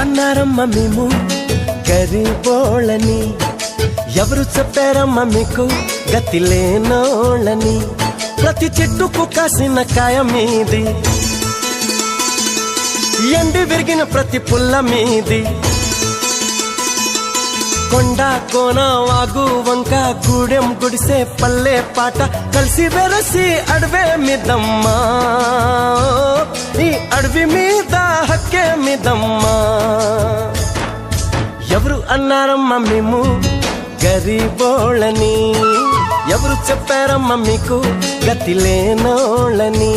అన్నారమ్మ మేము గరీబోళ్ళని, ఎవరు చెప్పారమ్మ మీకు గతి లేనోళ్ళని. ప్రతి చెట్టుకు కాసిన కాయ మీది, ఎండి విరిగిన ప్రతి పుల్ల మీది. కొండ కోన వాగు వంక గూడెం గుడిసే పల్లె పాట కలిసి వెరసి అడవే మిదమ్మా, ఈ అడవి మీద హక్కే మిదమ్మా. ఎవరు అన్నారమ్మ మేము గరీబోళ్ళని, ఎవరు చెప్పారమ్మ మీకు గతి లేనోళ్ళని.